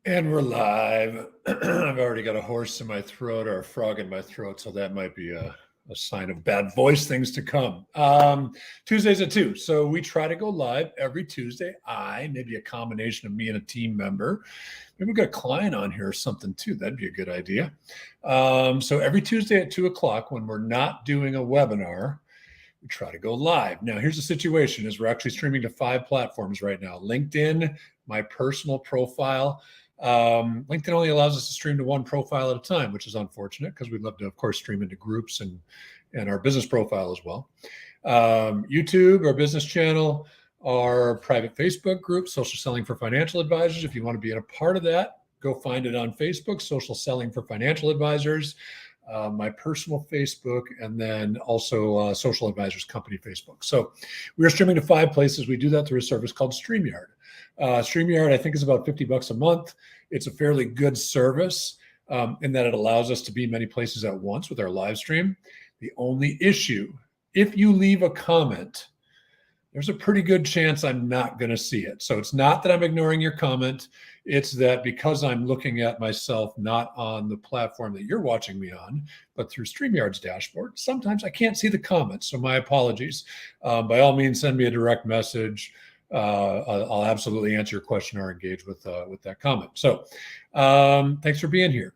And we're live. I've already got a horse in my throat or a frog in my throat, so that might be a sign of bad voice things to come. Tuesdays at 2. So we try to go live every Tuesday. Maybe a combination of me and a team member. Maybe we've got a client on here or something too. That'd be a good idea. So every Tuesday at 2 o'clock, when we're not doing a webinar, we try to go live. Now, here's the situation is we're actually streaming to 5 platforms right now. LinkedIn, my personal profile. LinkedIn only allows us to stream to 1 profile at a time, which is unfortunate because we'd love to, of course, stream into groups and our business profile as well. YouTube, our business channel, our private Facebook group, Social Selling for Financial Advisors. If you want to be in a part of that, go find it on Facebook, Social Selling for Financial Advisors. My personal Facebook, and then also Social Advisors Company Facebook. So we're streaming to 5 places. We do that through a service called StreamYard. StreamYard, I think, is about $50 a month. It's a fairly good service in that it allows us to be many places at once with our live stream. The only issue, if you leave a comment, there's a pretty good chance I'm not going to see it. So it's not that I'm ignoring your comment. It's that because I'm looking at myself not on the platform that you're watching me on, but through StreamYard's dashboard, sometimes I can't see the comments. So my apologies. By all means, send me a direct message. I'll absolutely answer your question or engage with that comment. So thanks for being here.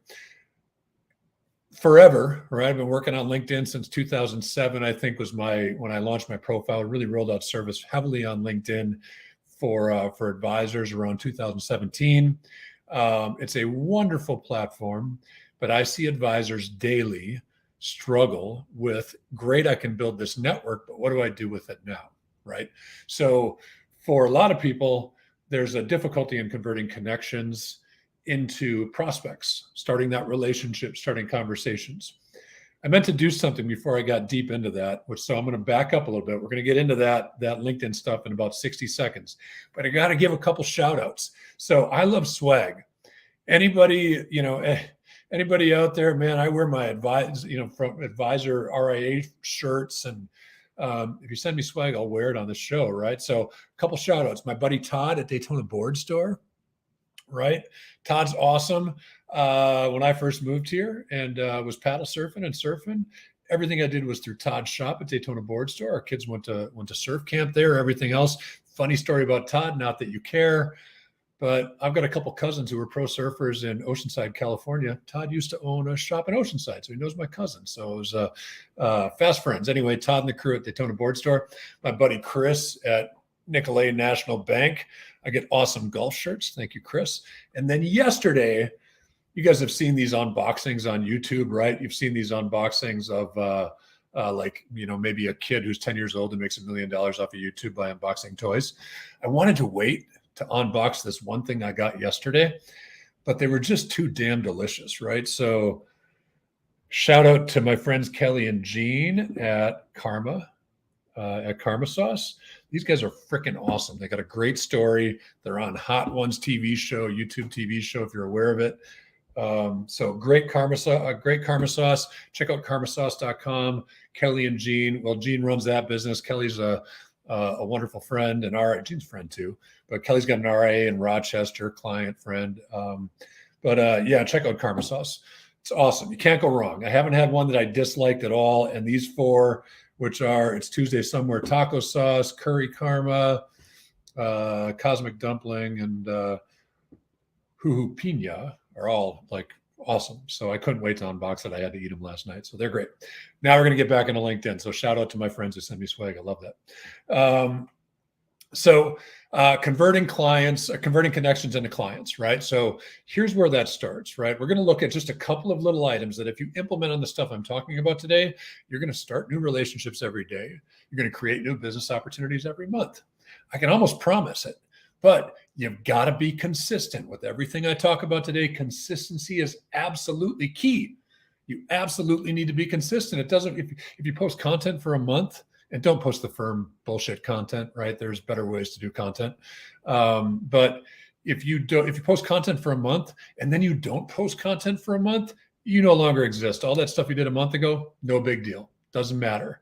Forever, right? I've been working on LinkedIn since 2007, I think was when I launched my profile. Really rolled out service heavily on LinkedIn for advisors around 2017. It's a wonderful platform, but I see advisors daily struggle with, great, I can build this network, but what do I do with it now, right? So for a lot of people, there's a difficulty in converting connections into prospects, starting that relationship, starting conversations. I meant to do something before I got deep into that, so I'm going to back up a little bit. We're going to get into that LinkedIn stuff in about 60 seconds, but I got to give a couple shout outs. So I love swag. Anybody out there, man, I wear my from advisor RIA shirts, and if you send me swag, I'll wear it on the show, right? So a couple shout outs. My buddy Todd at Daytona Board Store. Right. Todd's awesome. When I first moved here and was paddle surfing and surfing, everything I did was through Todd's shop at Daytona Board Store. Our kids went to surf camp there, everything else. Funny story about Todd, not that you care, but I've got a couple cousins who were pro surfers in Oceanside, California. Todd used to own a shop in Oceanside, so he knows my cousin. So it was fast friends. Anyway, Todd and the crew at Daytona Board Store. My buddy Chris at Nicolet National Bank. I get awesome golf shirts. Thank you, Chris. And then yesterday, you guys have seen these unboxings on YouTube, right? You've seen these unboxings of maybe a kid who's 10 years old and makes $1 million off of YouTube by unboxing toys. I wanted to wait to unbox this one thing I got yesterday, but they were just too damn delicious, right? So shout out to my friends Kelly and Jean at Karma Sauce. These guys are freaking awesome. They got a great story. They're on Hot Ones TV show, YouTube TV show, if you're aware of it. So great Karma Sauce. Check out karmasauce.com. Kelly and Jean. Well, Jean runs that business. Kelly's a wonderful friend, and Jean's friend too. But Kelly's got an RIA in Rochester, client friend. Check out Karma Sauce. It's awesome. You can't go wrong. I haven't had one that I disliked at all. And these 4, which are It's Tuesday Somewhere taco sauce, curry karma, cosmic dumpling, and Huhu Pina, are all like awesome. So I couldn't wait to unbox it. I had to eat them last night. So they're great. Now we're going to get back into LinkedIn. So shout out to my friends who send me swag. I love that. Converting connections into clients, right? So here's where that starts, right? We're going to look at just a couple of little items that if you implement on the stuff I'm talking about today, you're going to start new relationships every day. You're going to create new business opportunities every month. I can almost promise it, but you've got to be consistent with everything I talk about today. Consistency is absolutely key. You absolutely need to be consistent. It doesn't, if you post content for a month, and don't post the firm bullshit content, right? There's better ways to do content. But if you post content for a month and then you don't post content for a month, you no longer exist. All that stuff you did a month ago, no big deal. Doesn't matter,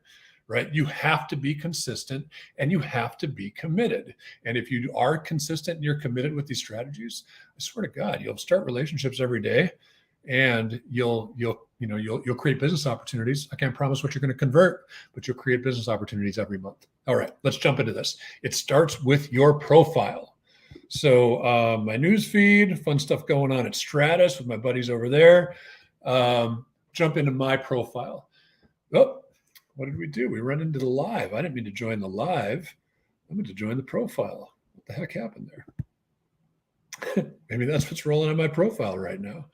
right? You have to be consistent and you have to be committed. And if you are consistent and you're committed with these strategies, I swear to God, you'll start relationships every day, and you'll create business opportunities. I can't promise what you're going to convert, but you'll create business opportunities every month. All right, let's jump into this. It starts with your profile. So my news feed, fun stuff going on at Stratus with my buddies over there. Jump into my profile. Oh, what did we do? We run into the live. I didn't mean to join the live. I meant to join the profile. What the heck happened there? Maybe that's what's rolling on my profile right now.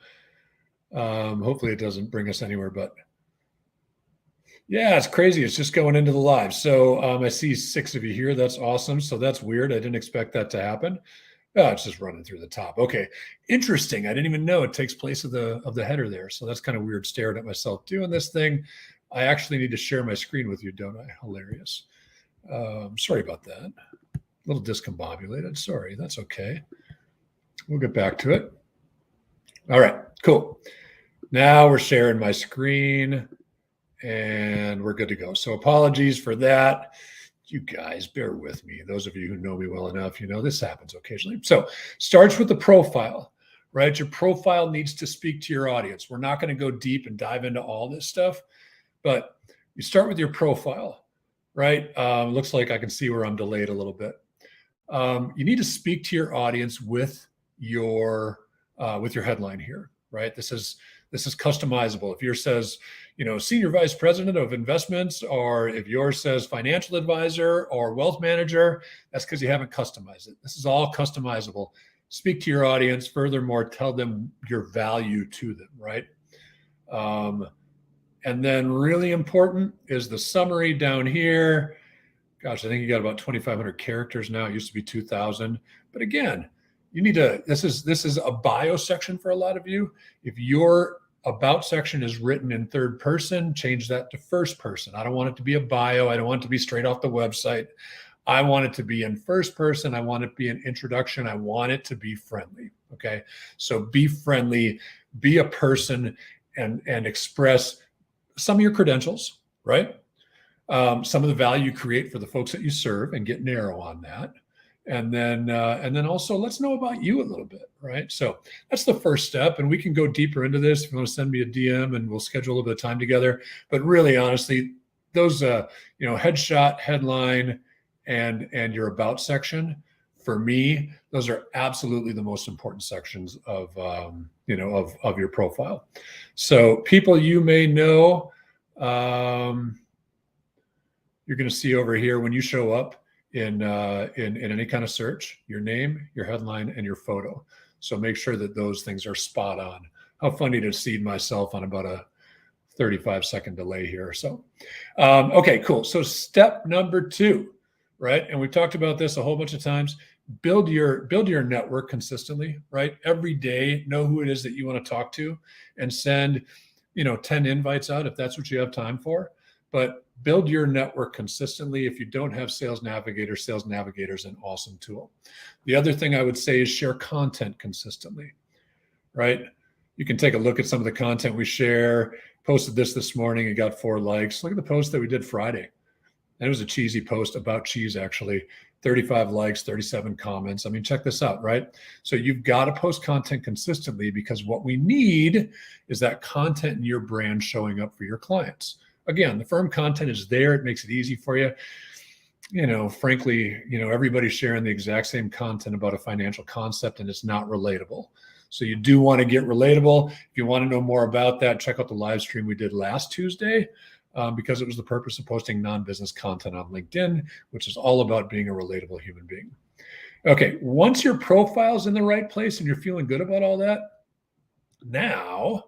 Hopefully it doesn't bring us anywhere, but yeah, it's crazy. It's just going into the live. So I see 6 of you here. That's awesome. So that's weird. I didn't expect that to happen. Oh, it's just running through the top. Okay, interesting. I didn't even know it takes place of the header there. So that's kind of weird. Staring at myself doing this thing. I actually need to share my screen with you, don't I? Hilarious. Sorry about that. A little discombobulated. Sorry. That's okay. We'll get back to it. All right, cool. Now we're sharing my screen and we're good to go. So apologies for that. You guys, bear with me. Those of you who know me well enough, you know this happens occasionally. So starts with the profile, right? Your profile needs to speak to your audience. We're not going to go deep and dive into all this stuff, but you start with your profile, right? Looks like I can see where I'm delayed a little bit. You need to speak to your audience with your headline here, right? This is customizable. If yours says, senior vice president of investments, or if yours says financial advisor or wealth manager, that's because you haven't customized it. This is all customizable. Speak to your audience. Furthermore, tell them your value to them, right? And then really important is the summary down here. Gosh, I think you got about 2,500 characters now. It used to be 2,000. But again, you need to, this is a bio section for a lot of you. If your about section is written in third person, change that to first person. I don't want it to be a bio. I don't want it to be straight off the website. I want it to be in first person. I want it to be an introduction. I want it to be friendly. Okay. So be friendly, be a person, and express some of your credentials, right? Some of the value you create for the folks that you serve, and get narrow on that. And then also let's know about you a little bit, right? So that's the first step, and we can go deeper into this if you want to send me a DM, and we'll schedule a little bit of time together. But really, honestly, those headshot, headline, and your about section, for me, those are absolutely the most important sections of your profile. So people you may know, you're going to see over here when you show up in any kind of search, your name, your headline, and your photo. So make sure that those things are spot on. How funny to see myself on about a 35-second delay here. So, okay, cool. So step number 2, right? And we've talked about this a whole bunch of times. Build your network consistently, right? Every day, know who it is that you want to talk to, and send, 10 invites out if that's what you have time for. But build your network consistently. If you don't have Sales Navigator, Sales Navigator is an awesome tool. The other thing I would say is share content consistently, right? You can take a look at some of the content we share. Posted this morning. It got 4 likes. Look at the post that we did Friday. And it was a cheesy post about cheese, actually. 35 likes, 37 comments. I mean, check this out, right? So you've got to post content consistently, because what we need is that content in your brand showing up for your clients. Again, the firm content is there. It makes it easy for you. Frankly, everybody's sharing the exact same content about a financial concept, and it's not relatable. So you do want to get relatable. If you want to know more about that, check out the live stream we did last Tuesday, because it was the purpose of posting non-business content on LinkedIn, which is all about being a relatable human being. Okay, once your profile's in the right place and you're feeling good about all that, now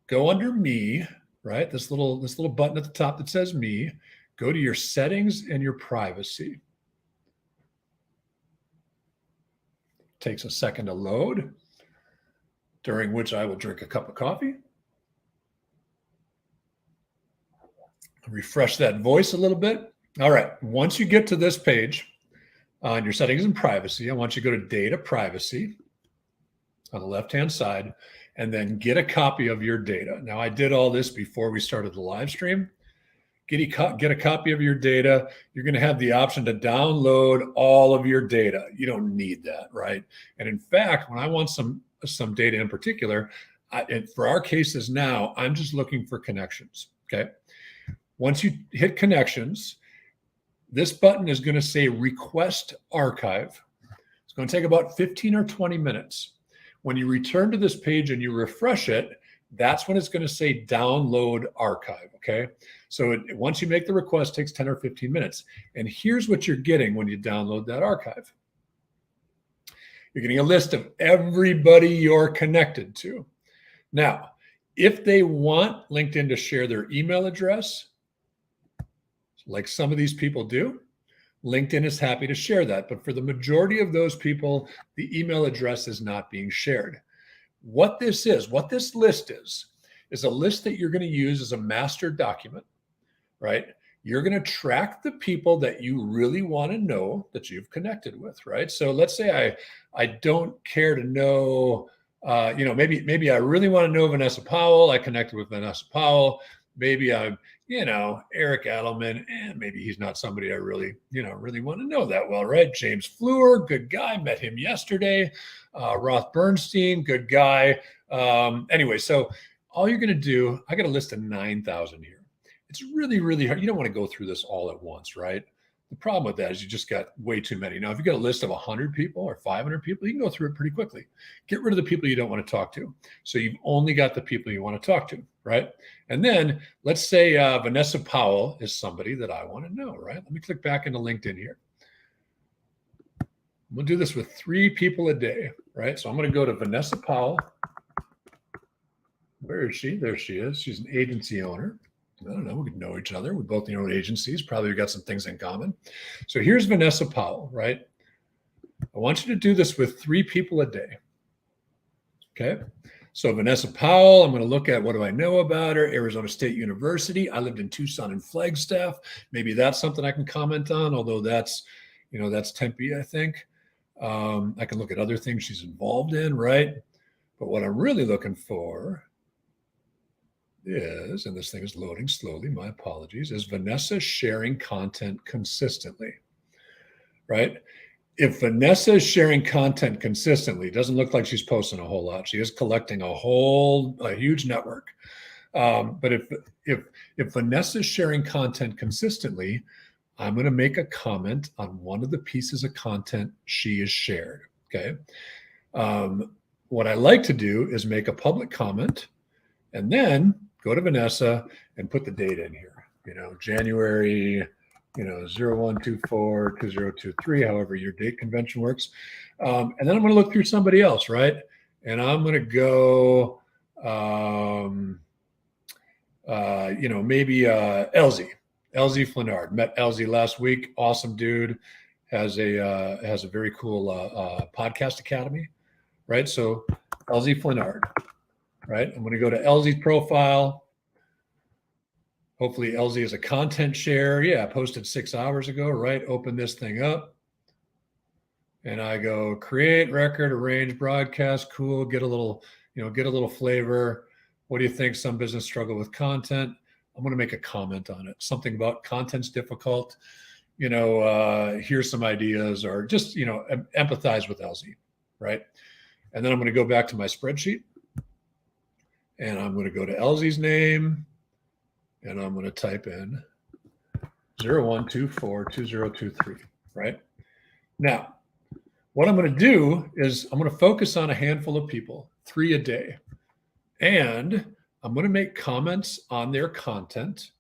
go under me, right? This little button at the top that says me. Go to your settings and your privacy. Takes a second to load, during which I will drink a cup of coffee. Refresh that voice a little bit. All right. Once you get to this page on your settings and privacy, I want you to go to data privacy on the left-hand side, and then get a copy of your data. Now, I did all this before we started the live stream. get a copy of your data. You're going to have the option to download all of your data. You don't need that, right? And in fact, when I want some data in particular, and for our cases now, I'm just looking for connections, okay? Once you hit connections, this button is going to say request archive. It's going to take about 15 or 20 minutes. When you return to this page and you refresh it, that's when it's going to say download archive, okay? So once you make the request, it takes 10 or 15 minutes. And here's what you're getting when you download that archive. You're getting a list of everybody you're connected to. Now, if they want LinkedIn to share their email address, like some of these people do, LinkedIn is happy to share that. But for the majority of those people, the email address is not being shared. What this list is a list that you're going to use as a master document, right? You're going to track the people that you really want to know that you've connected with, right? So let's say I don't care to know, maybe I really want to know Vanessa Powell. I connected with Vanessa Powell. Maybe I'm, Eric Adelman, and maybe he's not somebody I really want to know that well, right? James Fleur, good guy, met him yesterday. Roth Bernstein, good guy. Anyway, so all you're going to do, I got a list of 9,000 here. It's really, really hard. You don't want to go through this all at once, right? The problem with that is you just got way too many. Now, if you got a list of 100 people or 500 people, you can go through it pretty quickly. Get rid of the people you don't want to talk to. So you've only got the people you want to talk to, right? And then let's say Vanessa Powell is somebody that I want to know, right? Let me click back into LinkedIn here. We'll do this with 3 people a day, right? So I'm going to go to Vanessa Powell. Where is she? There she is. She's an agency owner. I don't know. We could know each other. We both own agencies. Probably got some things in common. So here's Vanessa Powell, right? I want you to do this with 3 people a day. Okay. So Vanessa Powell, I'm going to look at what do I know about her? Arizona State University. I lived in Tucson and Flagstaff. Maybe that's something I can comment on, although that's Tempe, I think. I can look at other things she's involved in, right? But what I'm really looking for is, and this thing is loading slowly, my apologies, is Vanessa sharing content consistently, right? If Vanessa is sharing content consistently, it doesn't look like she's posting a whole lot. She is collecting a huge network. But if Vanessa is sharing content consistently, I'm going to make a comment on one of the pieces of content she has shared, okay? What I like to do is make a public comment and then go to Vanessa and put the date in here, January, 0124 2023, however your date convention works. And then I'm going to look through somebody else, right? And I'm going to go, maybe Elsie Flinard. Met Elsie last week. Awesome dude. Has a very cool podcast academy, right? So Elsie Flinard. Right? I'm going to go to Elsie's profile. Hopefully Elsie is a content share. Yeah, I posted 6 hours ago, right? Open this thing up. And I go create, record, arrange, broadcast. Cool. Get a little flavor. What do you think? Some business struggle with content. I'm going to make a comment on it. Something about content's difficult. Here's some ideas, or just, empathize with Elsie, right? And then I'm going to go back to my spreadsheet. And I'm going to go to Elsie's name, and I'm going to type in 0124 2023, right? Now, what I'm going to do is I'm going to focus on a handful of people, 3 a day. And I'm going to make comments on their content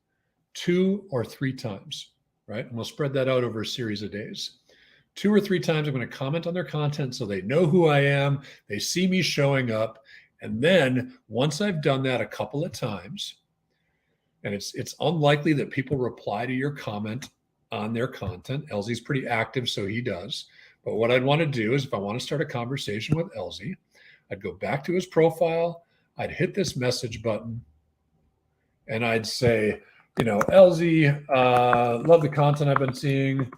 2 or 3 times, right? And we'll spread that out over a series of days. 2 or 3 times, I'm going to comment on their content so they know who I am. They see me showing up. And then once I've done that a couple of times, and it's unlikely that people reply to your comment on their content. Elsie's pretty active, so he does. But what I'd want to do is if I want to start a conversation with Elsie, I'd go back to his profile, I'd hit this message button, and I'd say, Elsie, love the content I've been seeing.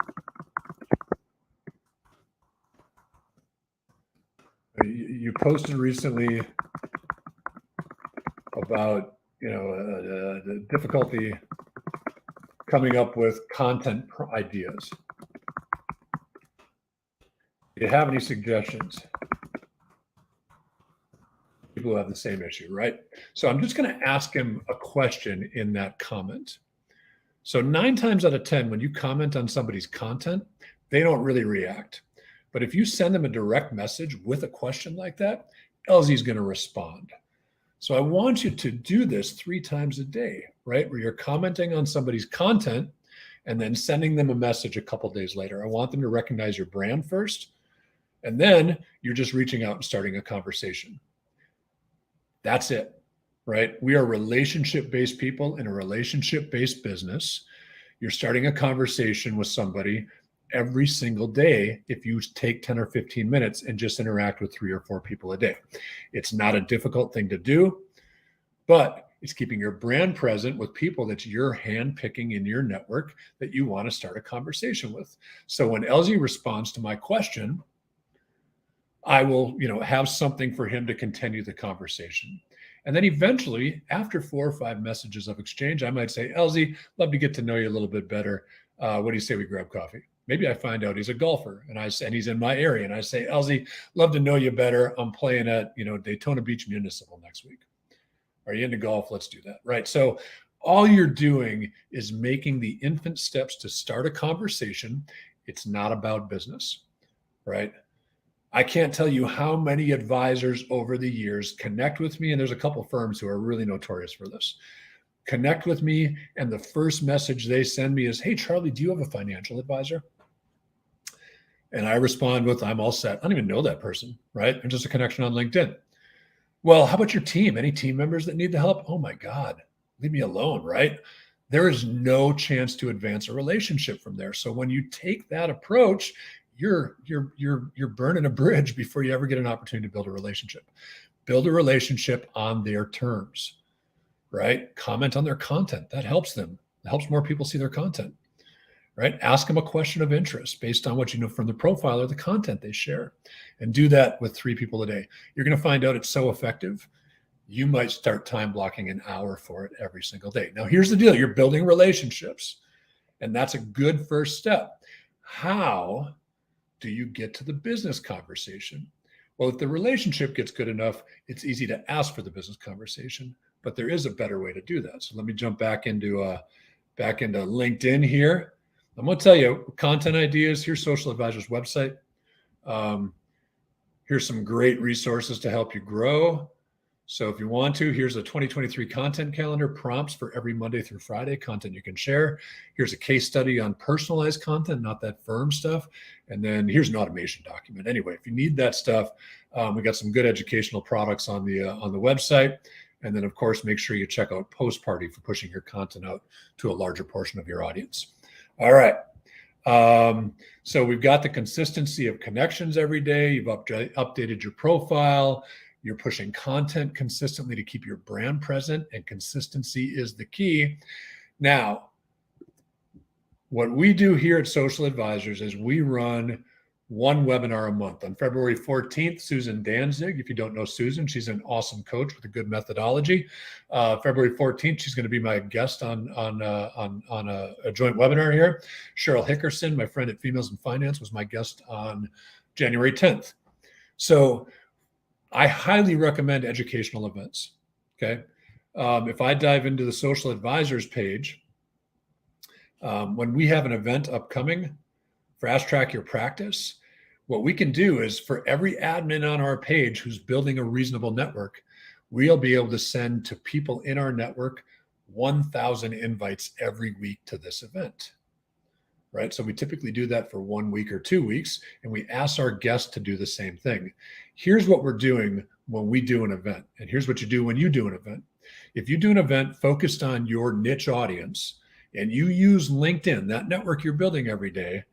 You posted recently about, the difficulty coming up with content ideas. Do you have any suggestions? People who have the same issue, right? So I'm just going to ask him a question in that comment. So 9 times out of 10, when you comment on somebody's content, they don't really react. But if you send them a direct message with a question like that, Elzie's going to respond. So I want you to do this 3 times a day, right? Where you're commenting on somebody's content and then sending them a message a couple days later. I want them to recognize your brand first, and then you're just reaching out and starting a conversation. That's it, right? We are relationship-based people in a relationship-based business. You're starting a conversation with somebody every single day if you take 10 or 15 minutes and just interact with 3 or 4 people a day. It's not a difficult thing to do, but it's keeping your brand present with people that you're handpicking in your network that you want to start a conversation with. So when Elzie responds to my question, I will, have something for him to continue the conversation. And then eventually, after 4 or 5 messages of exchange, I might say, Elzie, love to get to know you a little bit better. What do you say we grab coffee? Maybe I find out he's a golfer and he's in my area. And I say, Elzie, love to know you better. I'm playing at, Daytona Beach Municipal next week. Are you into golf? Let's do that. Right. So all you're doing is making the infant steps to start a conversation. It's not about business, right? I can't tell you how many advisors over the years connect with me. And there's a couple of firms who are really notorious for this. Connect with me, and the first message they send me is, hey, Charlie, do you have a financial advisor? And I respond with, I'm all set. I don't even know that person, right? And just a connection on LinkedIn. Well, how about your team? Any team members that need the help? Oh my God, leave me alone, right? There is no chance to advance a relationship from there. So when you take that approach, you're burning a bridge before you ever get an opportunity to build a relationship. Build a relationship on their terms, right? Comment on their content. That helps them. It helps more people see their content, right? Ask them a question of interest based on what you know from the profile or the content they share, and do that with 3 people a day. You're going to find out it's so effective. You might start time blocking an hour for it every single day. Now, here's the deal. You're building relationships, and that's a good first step. How do you get to the business conversation? Well, if the relationship gets good enough, it's easy to ask for the business conversation, but there is a better way to do that. So let me jump back into LinkedIn here. I'm going to tell you content ideas. Here's Social Advisors website. Here's some great resources to help you grow. So if you want to, here's a 2023 content calendar, prompts for every Monday through Friday, content you can share. Here's a case study on personalized content, not that firm stuff. And then here's an automation document. Anyway, if you need that stuff, we got some good educational products on the website. And then, of course, make sure you check out Postparty for pushing your content out to a larger portion of your audience. All right. So we've got the consistency of connections every day. You've updated your profile. You're pushing content consistently to keep your brand present, and consistency is the key. Now, what we do here at Social Advisors is we run 1 webinar a month. On February 14th, Susan Danzig, if you don't know Susan, she's an awesome coach with a good methodology. February 14th, she's going to be my guest on a joint webinar here. Cheryl Hickerson, my friend at Females in Finance, was my guest on January 10th. So I highly recommend educational events, okay? If I dive into the Social Advisors page, when we have an event upcoming, Fast Track Your Practice, what we can do is for every admin on our page who's building a reasonable network, we'll be able to send to people in our network 1,000 invites every week to this event, right? So we typically do that for 1 week or 2 weeks, and we ask our guests to do the same thing. Here's what we're doing when we do an event, and here's what you do when you do an event. If you do an event focused on your niche audience, and you use LinkedIn, that network you're building every day,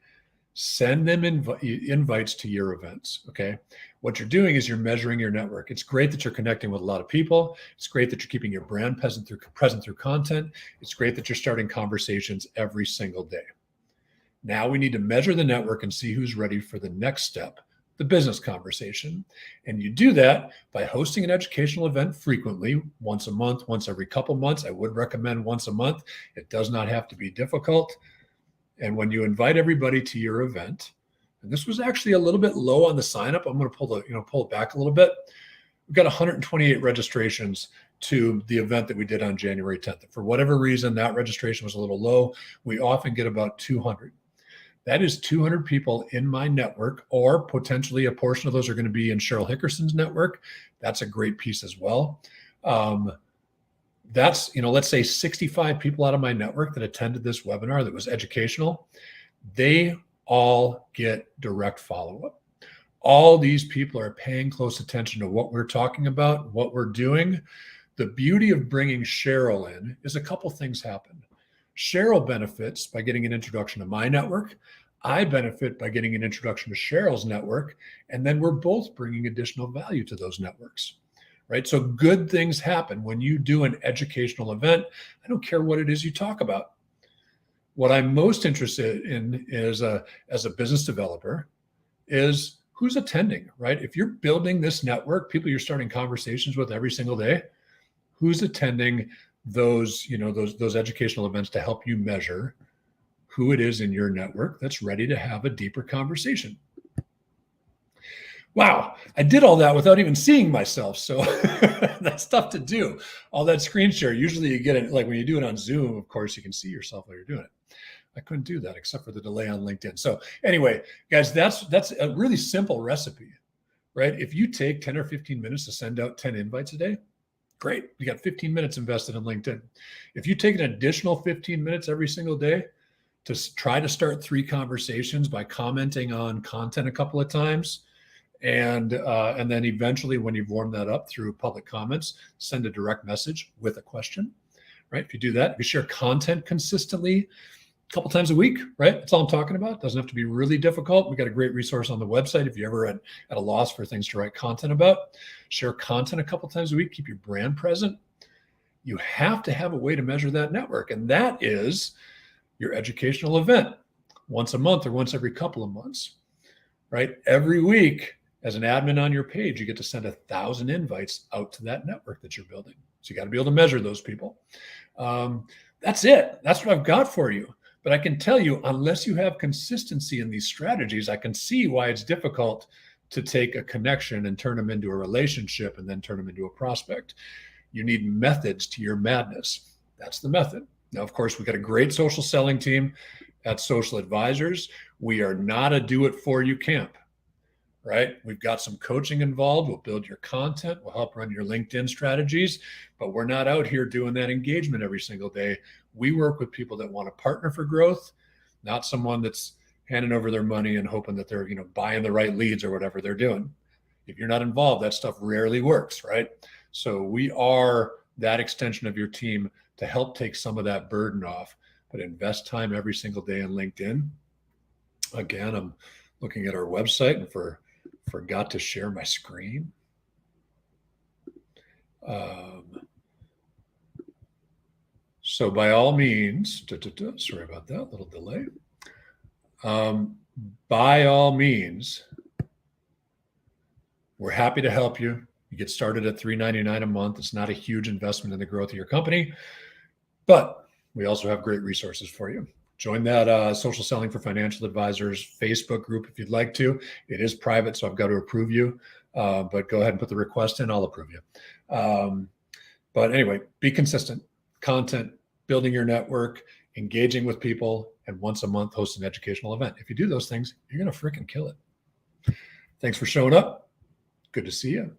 send them invites to your events, okay? What you're doing is you're measuring your network. It's great that you're connecting with a lot of people. It's great that you're keeping your brand present through content. It's great that you're starting conversations every single day. Now we need to measure the network and see who's ready for the next step, the business conversation. And you do that by hosting an educational event frequently, once a month, once every couple months. I would recommend once a month. It does not have to be difficult. And when you invite everybody to your event, and this was actually a little bit low on the sign up, I'm going to pull it back a little bit. We've got 128 registrations to the event that we did on January 10th. For whatever reason, that registration was a little low. We often get about 200. That is 200 people in my network, or potentially a portion of those are going to be in Cheryl Hickerson's network. That's a great piece as well. That's, let's say 65 people out of my network that attended this webinar that was educational. They all get direct follow-up. All these people are paying close attention to what we're talking about, what we're doing. The beauty of bringing Cheryl in is a couple things happen. Cheryl benefits by getting an introduction to my network. I benefit by getting an introduction to Cheryl's network. And then we're both bringing additional value to those networks, right? So good things happen when you do an educational event. I don't care what it is you talk about. What I'm most interested in is, as a business developer, is who's attending, right? If you're building this network, people you're starting conversations with every single day, who's attending those educational events to help you measure who it is in your network that's ready to have a deeper conversation. Wow, I did all that without even seeing myself. So that's tough to do. All that screen share. Usually you get it, like when you do it on Zoom, of course, you can see yourself while you're doing it. I couldn't do that except for the delay on LinkedIn. So anyway, guys, that's a really simple recipe, right? If you take 10 or 15 minutes to send out 10 invites a day, great. You got 15 minutes invested in LinkedIn. If you take an additional 15 minutes every single day to try to start 3 conversations by commenting on content a couple of times, and then eventually when you've warmed that up through public comments, send a direct message with a question, right? If you do that, if you share content consistently a couple times a week, right? That's all I'm talking about. It doesn't have to be really difficult. We got a great resource on the website. If you're ever at a loss for things to write content about, share content a couple times a week, keep your brand present. You have to have a way to measure that network. And that is your educational event once a month or once every couple of months, right? Every week, as an admin on your page, you get to send 1,000 invites out to that network that you're building. So you got to be able to measure those people. That's it. That's what I've got for you. But I can tell you, unless you have consistency in these strategies, I can see why it's difficult to take a connection and turn them into a relationship and then turn them into a prospect. You need methods to your madness. That's the method. Now, of course, we've got a great social selling team at Social Advisors. We are not a do-it-for-you camp, right? We've got some coaching involved. We'll build your content. We'll help run your LinkedIn strategies, but we're not out here doing that engagement every single day. We work with people that want to partner for growth, not someone that's handing over their money and hoping that they're, buying the right leads or whatever they're doing. If you're not involved, that stuff rarely works, right? So we are that extension of your team to help take some of that burden off, but invest time every single day in LinkedIn. Again, I'm looking at our website and forgot to share my screen. So by all means, sorry about that, little delay. By all means, we're happy to help you. You get started at $3.99 a month. It's not a huge investment in the growth of your company, but we also have great resources for you. Join that Social Selling for Financial Advisors Facebook group if you'd like to. It is private, so I've got to approve you, but go ahead and put the request in. I'll approve you. But anyway, be consistent. Content, building your network, engaging with people, and once a month host an educational event. If you do those things, you're going to freaking kill it. Thanks for showing up. Good to see you.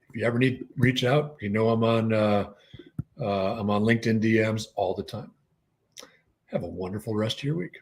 If you ever need, reach out. I'm on LinkedIn DMs all the time. Have a wonderful rest of your week.